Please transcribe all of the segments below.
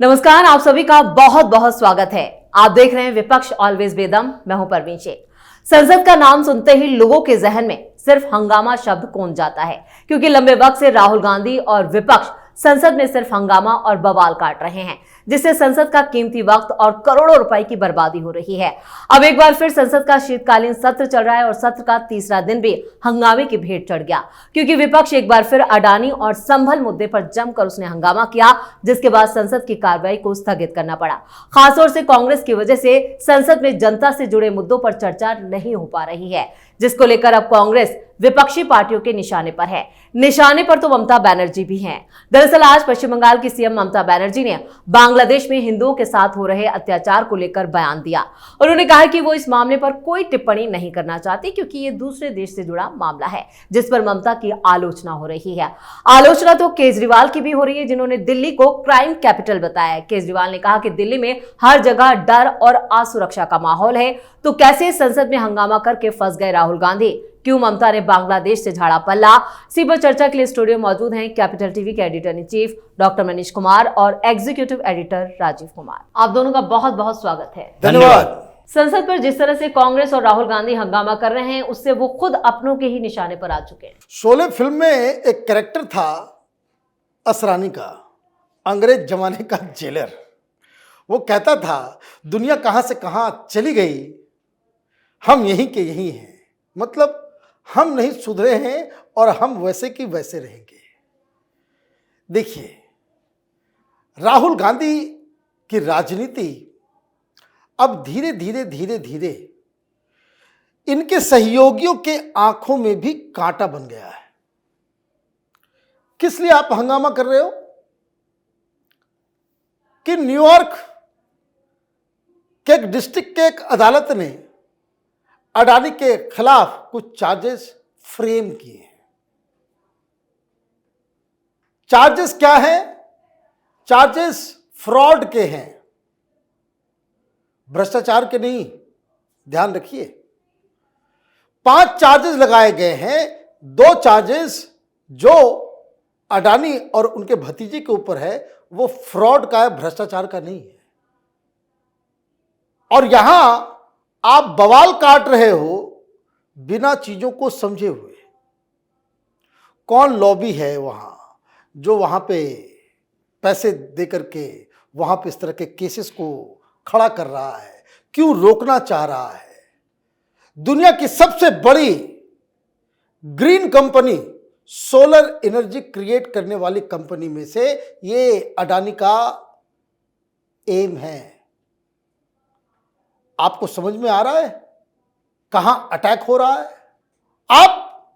नमस्कार, आप सभी का बहुत बहुत स्वागत है। आप देख रहे हैं विपक्ष ऑलवेज बेदम। मैं हूं परवीन शेख। संसद का नाम सुनते ही लोगों के जहन में सिर्फ हंगामा शब्द कौंध जाता है, क्योंकि लंबे वक्त से राहुल गांधी और विपक्ष संसद में सिर्फ हंगामा और बवाल काट रहे हैं, जिससे संसद का कीमती वक्त और करोड़ों रुपए की बर्बादी हो रही है। अब एक बार फिर संसद का शीतकालीन सत्र चल रहा है और सत्र का तीसरा दिन भी हंगामे की भेंट चढ़ गया, क्योंकि विपक्ष एक बार फिर अडानी और संभल मुद्दे पर जमकर उसने हंगामा किया, जिसके बाद संसद की कार्रवाई को स्थगित करना पड़ा। खासतौर से कांग्रेस की वजह से संसद में जनता से जुड़े मुद्दों पर चर्चा नहीं हो पा रही है, जिसको लेकर अब कांग्रेस विपक्षी पार्टियों के निशाने पर है। निशाने पर तो ममता बनर्जी भी हैं। दरअसल आज पश्चिम बंगाल की सीएम ममता बनर्जी ने बांग्लादेश में हिंदुओं के साथ हो रहे अत्याचार को लेकर बयान दिया। उन्होंने कहा कि वो इस मामले पर कोई टिप्पणी नहीं करना चाहती, क्योंकि ये दूसरे देश से जुड़ा मामला है, जिस पर ममता की आलोचना हो रही है। आलोचना तो केजरीवाल की भी हो रही है, जिन्होंने दिल्ली को क्राइम कैपिटल बताया है। केजरीवाल ने कहा कि दिल्ली में हर जगह डर और असुरक्षा का माहौल है, तो कैसे संसद में हंगामा करके फंस गए राहुल गांधी? क्यों ममता ने बांग्लादेश से झाड़ा पल्ला? इसी पर चर्चा के लिए स्टूडियो मौजूद हैं कैपिटल टीवी के editor in chief doctor Manish Kumar और एग्जीक्यूटिव एडिटर राजीव कुमार। आप दोनों का बहुत बहुत स्वागत है। धन्यवाद। संसद पर जिस तरह से कांग्रेस और राहुल गांधी हंगामा कर रहे हैं, उससे वो खुद अपनों के ही निशाने पर आ चुके हैं। शोले फिल्म में एक कैरेक्टर था असरानी का, अंग्रेज जमाने का जेलर। वो कहता था दुनिया कहां से कहां चली गई, हम यहीं के यहीं हैं। मतलब हम नहीं सुधरे हैं और हम वैसे की वैसे रहेंगे। देखिए, राहुल गांधी की राजनीति अब धीरे धीरे धीरे धीरे इनके सहयोगियों के आंखों में भी कांटा बन गया है। किस लिए आप हंगामा कर रहे हो? कि न्यूयॉर्क के एक डिस्ट्रिक्ट के एक अदालत ने अडानी के खिलाफ कुछ चार्जेस फ्रेम किए हैं। चार्जेस क्या हैं? चार्जेस फ्रॉड के हैं, भ्रष्टाचार के नहीं। ध्यान रखिए, 5 चार्जेस लगाए गए हैं। 2 चार्जेस जो अडानी और उनके भतीजे के ऊपर है वो फ्रॉड का है, भ्रष्टाचार का नहीं है। और यहां आप बवाल काट रहे हो बिना चीजों को समझे हुए। कौन लॉबी है वहां जो वहां पे पैसे देकर के वहां पे इस तरह के केसेस को खड़ा कर रहा है? क्यों रोकना चाह रहा है? दुनिया की सबसे बड़ी green company, solar energy create करने वाली कंपनी में से ये अडानी का एम है। आपको समझ में आ रहा है कहां अटैक हो रहा है? आप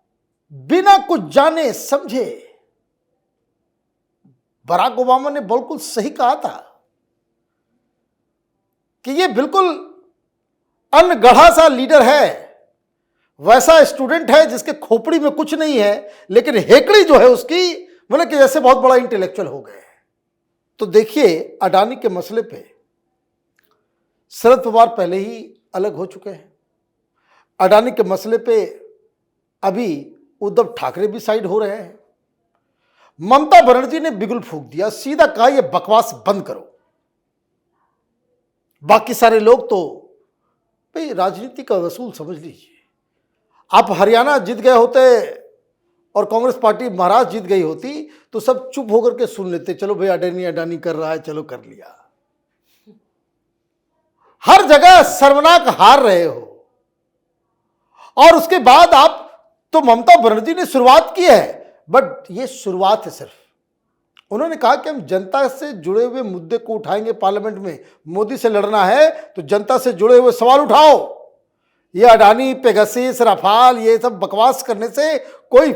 बिना कुछ जाने समझे, बराक ओबामा ने बिल्कुल सही कहा था कि ये बिल्कुल अनगढ़ा सा लीडर है, वैसा स्टूडेंट है जिसके खोपड़ी में कुछ नहीं है, लेकिन हेकड़ी जो है उसकी मतलब कि जैसे बहुत बड़ा इंटेलेक्चुअल हो गए। तो देखिए, अडानी के मसले पे शरद पवार पहले ही अलग हो चुके हैं। अडानी के मसले पे अभी उद्धव ठाकरे भी साइड हो रहे हैं। ममता बनर्जी ने बिगुल फूंक दिया, सीधा कहा ये बकवास बंद करो। बाकी सारे लोग तो भाई राजनीति का वसूल समझ लीजिए। आप हरियाणा जीत गए होते और कांग्रेस पार्टी महाराष्ट्र जीत गई होती तो सब चुप होकर के सुन लेते, चलो भाई अडानी अडानी कर रहा है, चलो कर लिया। हर जगह सर्वनाक हार रहे हो। और उसके बाद आप तो ममता बनर्जी ने शुरुआत की है, बट ये शुरुआत है सिर्फ। उन्होंने कहा कि हम जनता से जुड़े हुए मुद्दे को उठाएंगे पार्लियामेंट में। मोदी से लड़ना है तो जनता से जुड़े हुए सवाल उठाओ। ये अडानी, पेगासिस, रफाल, ये सब बकवास करने से कोई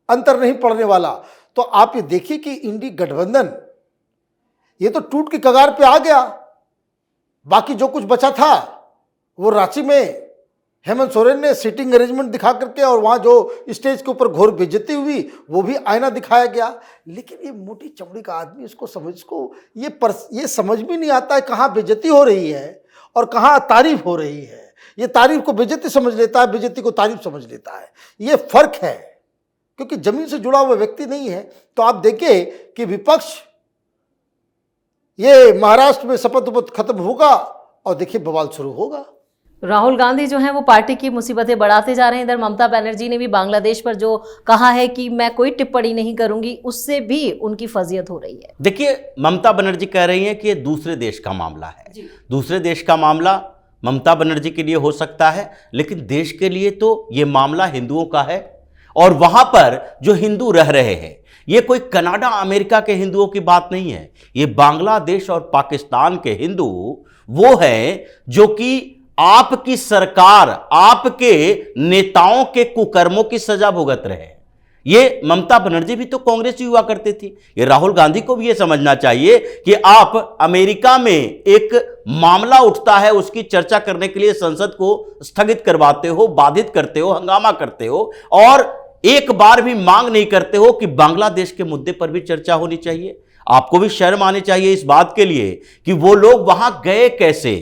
अंतर नहीं पड़ने वाला। तो आप ये देखिए कि इंडी गठबंधन ये तो टूट की कगार पे आ गया। बाकी जो कुछ बचा था वो रांची में हेमंत सोरेन ने सीटिंग अरेंजमेंट दिखा करके और वहां जो स्टेज के ऊपर घोर बेइज्जती हुई वो भी आईना दिखाया गया। लेकिन ये मोटी चमड़ी का आदमी इसको ये समझ भी नहीं आता है कहाँ बेइज्जती हो रही है और कहाँ तारीफ हो रही है। ये तारीफ को बेइज्जती समझ लेता है, बेइज्जती को तारीफ समझ लेता है। ये फर्क है, क्योंकि जमीन से जुड़ा हुआ व्यक्ति नहीं है। तो आप देखिए कि विपक्ष ये महाराष्ट्र में शपथ उपत खत्म होगा और देखिए बवाल शुरू होगा। राहुल गांधी जो है वो पार्टी की मुसीबतें बढ़ाते जा रहे हैं। इधर ममता बनर्जी ने भी बांग्लादेश पर जो कहा है कि मैं कोई टिप्पणी नहीं करूंगी, उससे भी उनकी फजीयत हो रही है। देखिए, ममता बनर्जी कह रही हैं कि ये दूसरे देश का मामला है। दूसरे देश का मामला ममता बनर्जी के लिए हो सकता है, लेकिन देश के लिए तो ये मामला हिंदुओं का है। और वहां पर जो हिंदू रह रहे हैं, ये कोई कनाडा अमेरिका के हिंदुओं की बात नहीं है। ये बांग्लादेश और पाकिस्तान के हिंदू वो हैं जो कि आपकी सरकार, आपके नेताओं के कुकर्मों की सजा भुगत रहे हैं। ये ममता बनर्जी भी तो कांग्रेस हुआ करती थी। ये राहुल गांधी को भी ये समझना चाहिए कि आप अमेरिका में एक मामला उठता है, उसकी चर्चा करने के लिए संसद को स्थगित करवाते हो, बाधित करते हो, हंगामा करते हो, और एक बार भी मांग नहीं करते हो कि बांग्लादेश के मुद्दे पर भी चर्चा होनी चाहिए। आपको भी शर्म आनी चाहिए इस बात के लिए कि वो लोग वहां गए कैसे,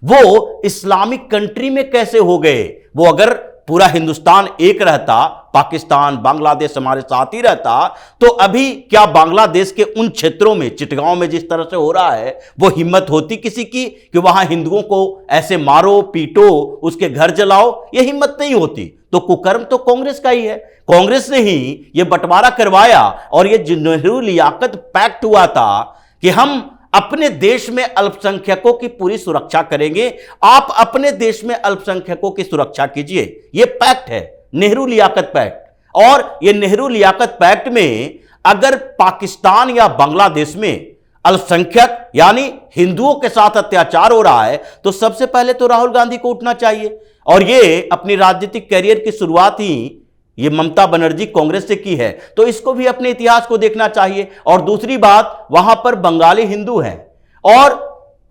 वो इस्लामिक कंट्री में कैसे हो गए। वो अगर पूरा हिंदुस्तान एक रहता, पाकिस्तान बांग्लादेश हमारे साथ ही रहता, तो अभी क्या बांग्लादेश के उन क्षेत्रों में, चिटगांव में जिस तरह से हो रहा है, वो हिम्मत होती किसी की कि वहां हिंदुओं को ऐसे मारो पीटो, उसके घर जलाओ? ये हिम्मत नहीं होती। तो कुकर्म तो कांग्रेस का ही है। कांग्रेस ने ही ये बंटवारा करवाया और ये जो नेहरू लियाकत पैक्ट हुआ था कि हम अपने देश में अल्पसंख्यकों की पूरी सुरक्षा करेंगे, आप अपने देश में अल्पसंख्यकों की सुरक्षा कीजिए। यह पैक्ट है, नेहरू लियाकत पैक्ट। और यह नेहरू लियाकत पैक्ट में अगर पाकिस्तान या बांग्लादेश में अल्पसंख्यक यानी हिंदुओं के साथ अत्याचार हो रहा है, तो सबसे पहले तो राहुल गांधी को उठना चाहिए। और यह अपनी राजनीतिक कैरियर की शुरुआत ही ये ममता बनर्जी कांग्रेस से की है, तो इसको भी अपने इतिहास को देखना चाहिए। और दूसरी बात, वहां पर बंगाली हिंदू हैं, और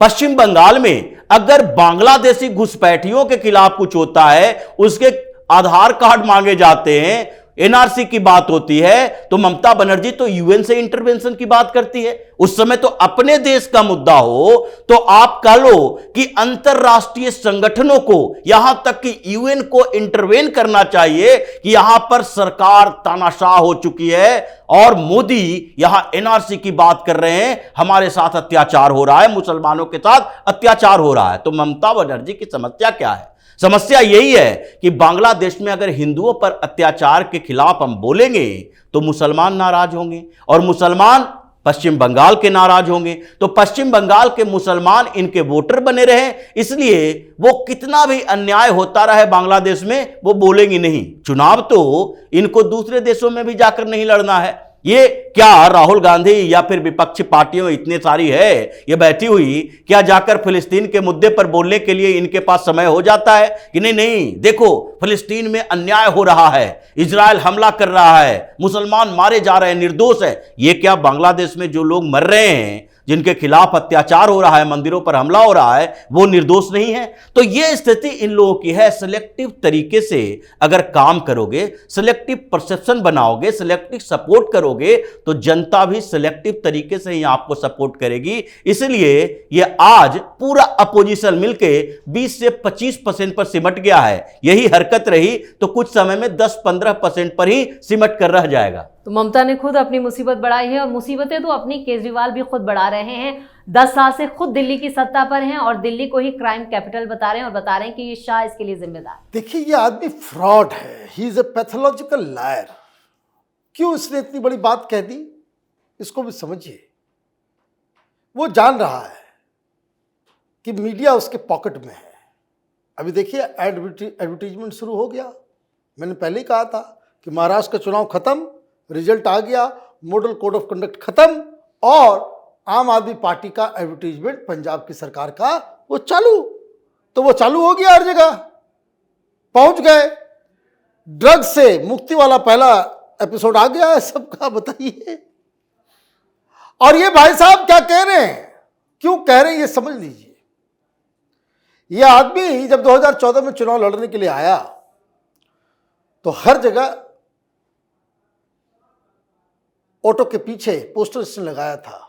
पश्चिम बंगाल में अगर बांग्लादेशी घुसपैठियों के खिलाफ कुछ होता है, उसके आधार कार्ड मांगे जाते हैं, एनआरसी की बात होती है, तो ममता बनर्जी तो यूएन से इंटरवेंशन की बात करती है। उस समय तो अपने देश का मुद्दा हो तो आप कह लो कि अंतरराष्ट्रीय संगठनों को, यहां तक कि यूएन को इंटरवेन करना चाहिए कि यहां पर सरकार तानाशाह हो चुकी है और मोदी यहां एनआरसी की बात कर रहे हैं, हमारे साथ अत्याचार हो रहा है, मुसलमानों के साथ अत्याचार हो रहा है। तो ममता बनर्जी की समस्या क्या है? समस्या यही है कि बांग्लादेश में अगर हिंदुओं पर अत्याचार के खिलाफ हम बोलेंगे तो मुसलमान नाराज होंगे, और मुसलमान पश्चिम बंगाल के नाराज होंगे, तो पश्चिम बंगाल के मुसलमान इनके वोटर बने रहे, इसलिए वो कितना भी अन्याय होता रहे बांग्लादेश में वो बोलेंगे नहीं। चुनाव तो इनको दूसरे देशों में भी जाकर नहीं लड़ना है। ये क्या राहुल गांधी या फिर विपक्षी पार्टियों इतनी सारी है ये बैठी हुई, क्या जाकर फिलिस्तीन के मुद्दे पर बोलने के लिए इनके पास समय हो जाता है कि नहीं नहीं देखो फिलिस्तीन में अन्याय हो रहा है, इजराइल हमला कर रहा है, मुसलमान मारे जा रहे हैं, निर्दोष है। ये क्या बांग्लादेश में जो लोग मर रहे हैं, जिनके खिलाफ अत्याचार हो रहा है, मंदिरों पर हमला हो रहा है, वो निर्दोष नहीं है? तो ये स्थिति इन लोगों की है। सिलेक्टिव तरीके से अगर काम करोगे, सिलेक्टिव परसेप्शन बनाओगे, सिलेक्टिव सपोर्ट करोगे, तो जनता भी सिलेक्टिव तरीके से ही आपको सपोर्ट करेगी। इसलिए ये आज पूरा अपोजिशन मिलके 20 से 25% पर सिमट गया है। यही हरकत रही तो कुछ समय में 10-15% पर ही सिमट कर रह जाएगा। तो ममता ने खुद अपनी मुसीबत बढ़ाई है, और मुसीबतें तो अपनी केजरीवाल भी खुद बढ़ा रहे हैं। 10 साल से खुद दिल्ली की सत्ता पर हैं और दिल्ली को ही क्राइम कैपिटल बता रहे हैं, और बता रहे हैं कि ये शाह इसके लिए जिम्मेदार। देखिए, ये आदमी फ्रॉड है, he is a pathological liar. क्यों इसने इतनी बड़ी बात कह दी, इसको भी समझिए। वो जान रहा है कि मीडिया उसके पॉकेट में है। अभी देखिए एडवर्टीजमेंट शुरू हो गया। मैंने पहले ही कहा था कि महाराष्ट्र का चुनाव खत्म, रिजल्ट आ गया, मॉडल कोड ऑफ कंडक्ट खत्म, और आम आदमी पार्टी का एडवर्टीजमेंट पंजाब की सरकार का वो चालू। तो वो चालू हो गया, हर जगह पहुंच गए। ड्रग्स से मुक्ति वाला पहला एपिसोड आ गया है सबका, बताइए। और ये भाई साहब क्या कह रहे हैं, क्यों कह रहे हैं, ये समझ लीजिए। ये आदमी जब 2014 में चुनाव लड़ने के लिए आया तो हर जगह ऑटो के पीछे पोस्टर स्टैंड लगाया था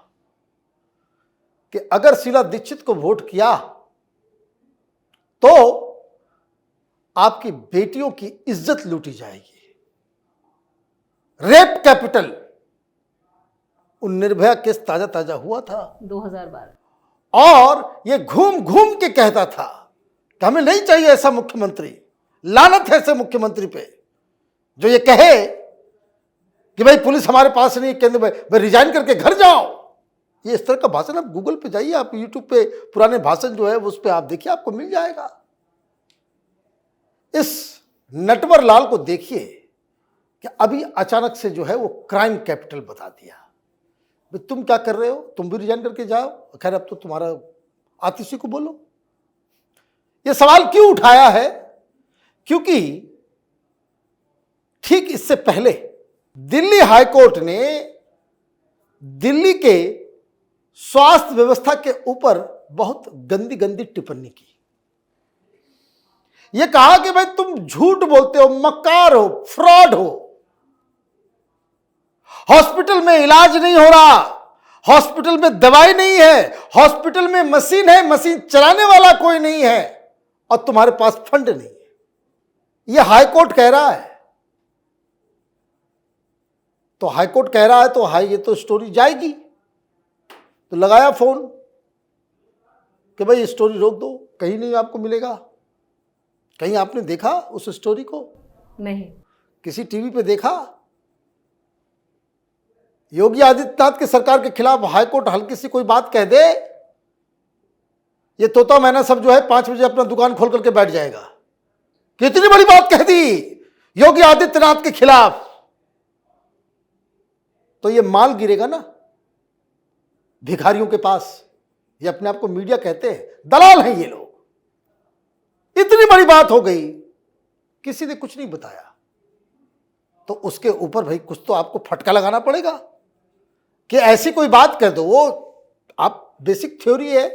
कि अगर शीला दीक्षित को वोट किया तो आपकी बेटियों की इज्जत लूटी जाएगी, रेप कैपिटल वो निर्भया केस ताजा ताजा हुआ था 2012। और ये घूम घूम के कहता था कि हमें नहीं चाहिए ऐसा मुख्यमंत्री, लानत है ऐसे मुख्यमंत्री पे जो ये कहे कि भाई पुलिस हमारे पास नहीं, केंद्र में भाई रिजाइन करके घर जाओ। ये इस तरह का भाषण, आप गूगल पे जाइए, आप यूट्यूब पे पुराने भाषण जो है उस पे आप देखिए, आपको मिल जाएगा। इस नटवर लाल को देखिए कि अभी अचानक से जो है वो क्राइम कैपिटल बता दिया। भाई तुम क्या कर रहे हो, तुम भी रिजाइन करके जाओ। खैर अब तो तुम्हारा आतिशी को बोलो। ये सवाल क्यों उठाया है? क्योंकि ठीक इससे पहले दिल्ली हाईकोर्ट ने दिल्ली के स्वास्थ्य व्यवस्था के ऊपर बहुत गंदी गंदी टिप्पणी की। यह कहा कि भाई तुम झूठ बोलते हो, मक्कार हो, फ्रॉड हो, हॉस्पिटल में इलाज नहीं हो रहा, हॉस्पिटल में दवाई नहीं है, हॉस्पिटल में मशीन है, मशीन चलाने वाला कोई नहीं है और तुम्हारे पास फंड नहीं है। यह हाईकोर्ट कह रहा है। तो हाईकोर्ट कह रहा है तो ये तो स्टोरी जाएगी। तो लगाया फोन कि भाई स्टोरी रोक दो, कहीं नहीं आपको मिलेगा। कहीं आपने देखा उस स्टोरी को? नहीं। किसी टीवी पे देखा? योगी आदित्यनाथ की सरकार के खिलाफ हाईकोर्ट हल्की सी कोई बात कह दे, ये तोता मैना सब जो है 5 बजे अपना दुकान खोल करके बैठ जाएगा। कितनी बड़ी बात कह दी योगी आदित्यनाथ के खिलाफ, तो ये माल गिरेगा ना भिखारियों के पास। ये अपने आप को मीडिया कहते हैं, दलाल हैं ये लोग। इतनी बड़ी बात हो गई, किसी ने कुछ नहीं बताया, तो उसके ऊपर भाई कुछ तो आपको फटका लगाना पड़ेगा कि ऐसी कोई बात कह दो। वो आप बेसिक थ्योरी है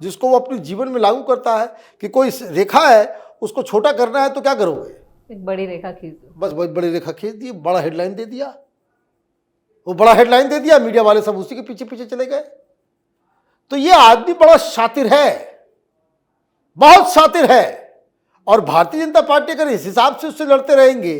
जिसको वो अपने जीवन में लागू करता है कि कोई रेखा है, उसको छोटा करना है तो क्या करोगे? एक बड़ी रेखा खींच दो। बस बड़ी रेखा खींच दी, बड़ा हेडलाइन दे दिया। वो बड़ा हेडलाइन दे दिया, मीडिया वाले सब उसी के पीछे पीछे चले गए। तो ये आदमी बड़ा शातिर है, बहुत शातिर है। और भारतीय जनता पार्टी अगर इस हिसाब से उससे लड़ते रहेंगे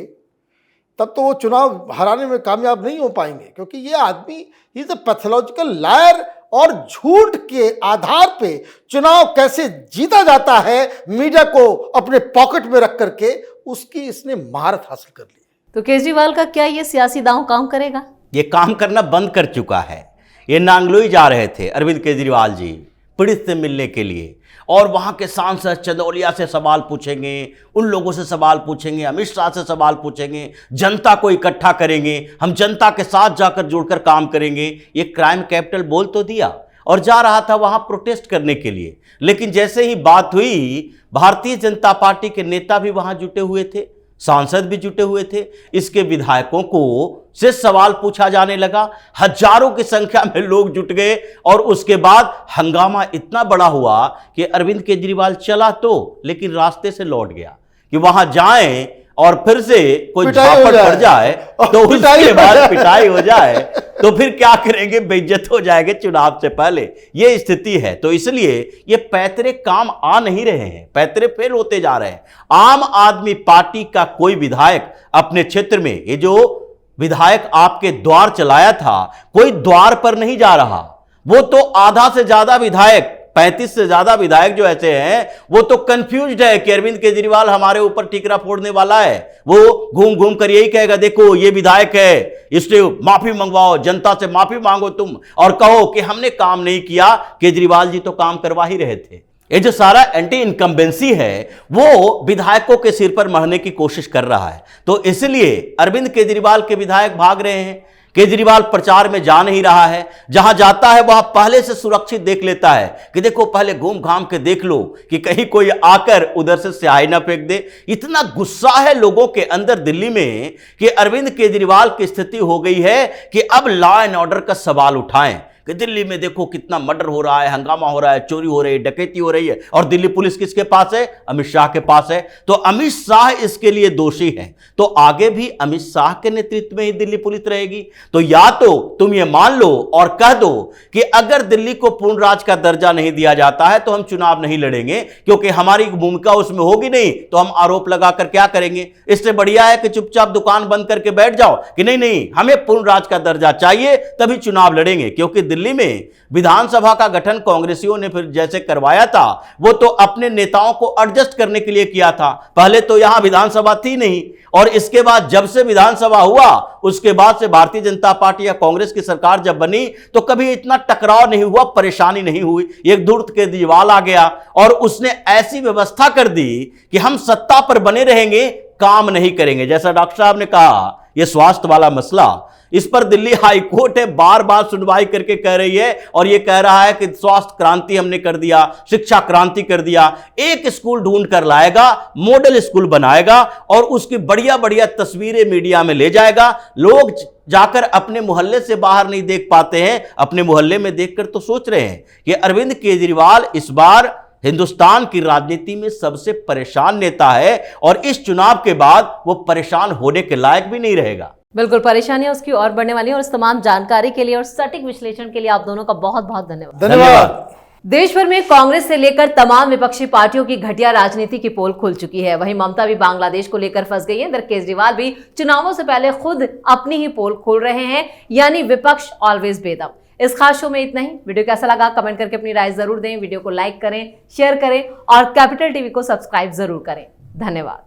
तब तो वो चुनाव हराने में कामयाब नहीं हो पाएंगे, क्योंकि ये आदमी इज अ पैथोलॉजिकल लायर। और झूठ के आधार पे चुनाव कैसे जीता जाता है, मीडिया को अपने पॉकेट में रख करके, उसकी इसने महारत हासिल कर ली। तो केजरीवाल का क्या ये सियासी दांव काम करेगा? ये काम करना बंद कर चुका है। ये नांगलोई जा रहे थे अरविंद केजरीवाल जी पीड़ित से मिलने के लिए, और वहाँ के सांसद चंदौलिया से सवाल पूछेंगे, उन लोगों से सवाल पूछेंगे, अमित शाह से सवाल पूछेंगे, जनता को इकट्ठा करेंगे, हम जनता के साथ जाकर जुड़कर काम करेंगे। ये क्राइम कैपिटल बोल तो दिया और जा रहा था वहाँ प्रोटेस्ट करने के लिए, लेकिन जैसे ही बात हुई, भारतीय जनता पार्टी के नेता भी वहाँ जुटे हुए थे, सांसद भी जुटे हुए थे, इसके विधायकों को से सवाल पूछा जाने लगा। हजारों की संख्या में लोग जुट गए और उसके बाद हंगामा इतना बड़ा हुआ कि अरविंद केजरीवाल चला तो, लेकिन रास्ते से लौट गया कि वहां जाएं और फिर से कोई झापड़ पड़ जाए तो उसके बाद पिटाई हो जाए तो फिर क्या करेंगे, बेइज्जत हो जाएंगे चुनाव से पहले। ये स्थिति है। तो इसलिए ये पैतरे काम आ नहीं रहे हैं, पैतरे फेल होते जा रहे हैं। आम आदमी पार्टी का कोई विधायक अपने क्षेत्र में, ये जो विधायक आपके द्वार चलाया था, कोई द्वार पर नहीं जा रहा। वो तो आधा से ज्यादा विधायक, 35 से ज्यादा विधायक जो ऐसे हैं, वो तो कंफ्यूज्ड है कि अरविंद केजरीवाल हमारे ऊपर टीकरा फोड़ने वाला है। वो घूम घूम कर यही कहेगा, देखो ये विधायक है, इससे माफी मंगवाओ, जनता से माफी मांगो तुम और कहो कि हमने काम नहीं किया, केजरीवाल जी तो काम करवा ही रहे थे। ये जो सारा एंटी इनकम्बेंसी है वो विधायकों के सिर पर मढ़ने की कोशिश कर रहा है। तो इसलिए अरविंद केजरीवाल के विधायक भाग रहे हैं। केजरीवाल प्रचार में जा नहीं रहा है, जहां जाता है वहां पहले से सुरक्षित देख लेता है कि देखो पहले घूम घाम के देख लो कि कहीं कोई आकर उधर से स्याही ना फेंक दे। इतना गुस्सा है लोगों के अंदर दिल्ली में कि अरविंद केजरीवाल की स्थिति हो गई है कि अब लॉ एंड ऑर्डर का सवाल उठाएं कि दिल्ली में देखो कितना मर्डर हो रहा है, हंगामा हो रहा है, चोरी हो रही है, डकैती हो रही है, और दिल्ली पुलिस किसके पास है? अमित शाह के पास है। तो अमित शाह इसके लिए दोषी है, तो आगे भी अमित शाह के नेतृत्व में ही दिल्ली पुलिस रहेगी। तो या तो तुम ये मान लो और कह दो कि अगर दिल्ली को पूर्ण राज्य का दर्जा नहीं दिया जाता है तो हम चुनाव नहीं लड़ेंगे, क्योंकि हमारी भूमिका उसमें होगी नहीं, तो हम आरोप लगाकर क्या करेंगे? इससे बढ़िया है कि चुपचाप दुकान बंद करके बैठ जाओ कि नहीं नहीं हमें पूर्ण राज्य का दर्जा चाहिए, तभी चुनाव लड़ेंगे। क्योंकि दिल्ली में विधानसभा का गठन कांग्रेसियों ने फिर जैसे करवाया था, वो तो अपने नेताओं को एडजस्ट करने के लिए किया था। पहले तो यहां विधानसभा थी नहीं, और इसके बाद जब से विधानसभा हुआ उसके बाद से भारतीय जनता पार्टी या कांग्रेस की सरकार जब बनी तो कभी इतना टकराव नहीं हुआ, परेशानी नहीं हुई। एक धूर्त के दीवाल आ गया और उसने ऐसी व्यवस्था कर दी कि हम सत्ता पर बने रहेंगे, काम नहीं करेंगे। जैसा डॉक्टर साहब ने कहा, यह स्वास्थ्य वाला मसला, इस पर दिल्ली हाई कोर्ट है बार बार सुनवाई करके कह रही है, और यह कह रहा है कि स्वास्थ्य क्रांति हमने कर दिया, शिक्षा क्रांति कर दिया। एक स्कूल ढूंढ कर लाएगा, मॉडल स्कूल बनाएगा और उसकी बढ़िया बढ़िया तस्वीरें मीडिया में ले जाएगा। लोग जाकर अपने मोहल्ले से बाहर नहीं देख पाते हैं, अपने मोहल्ले में देखकर तो सोच रहे हैं कि अरविंद केजरीवाल इस बार हिंदुस्तान की राजनीति में सबसे परेशान नेता है, और इस चुनाव के बाद वो परेशान होने के लायक भी नहीं रहेगा। बिल्कुल, परेशानियां उसकी और बढ़ने वाली है। और इस तमाम जानकारी के लिए और सटीक विश्लेषण के लिए आप दोनों का बहुत बहुत धन्यवाद। धन्यवाद। देश भर में कांग्रेस से लेकर तमाम विपक्षी पार्टियों की घटिया राजनीति की पोल खुल चुकी है। वहीं ममता भी बांग्लादेश को लेकर फंस गई है। इधर केजरीवाल भी चुनावों से पहले खुद अपनी ही पोल खोल रहे हैं, यानी विपक्ष ऑलवेज बेदम। इस खास शो में इतना ही। वीडियो कैसा लगा कमेंट करके अपनी राय जरूर दें। वीडियो को लाइक करें, शेयर करें और कैपिटल टीवी को सब्सक्राइब जरूर करें। धन्यवाद।